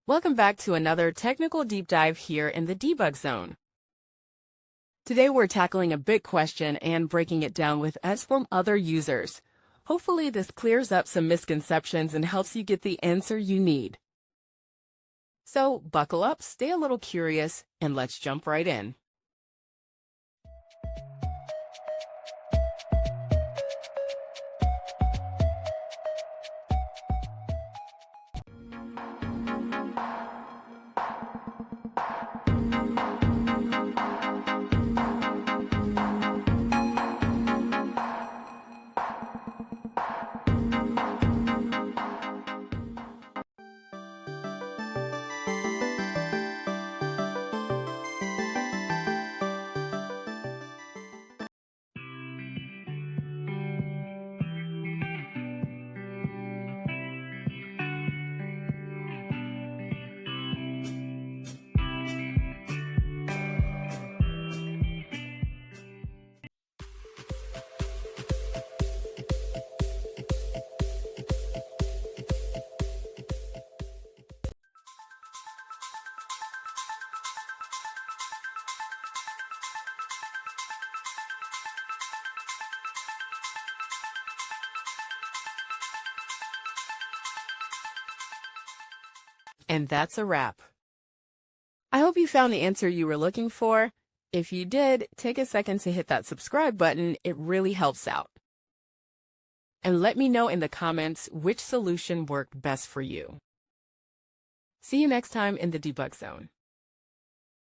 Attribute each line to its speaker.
Speaker 1: Welcome back to another technical deep dive here in the debug zone. Today we're tackling a big question and breaking it down with us from other users. Hopefully this clears up some misconceptions and helps you get the answer you need. So buckle up, stay a little curious, and let's jump right in. And that's a wrap. I hope you found the answer you were looking for. If you did, take a second to hit that subscribe button. It really helps out. And let me know in the comments which solution worked best for you. See you next time in the debug zone.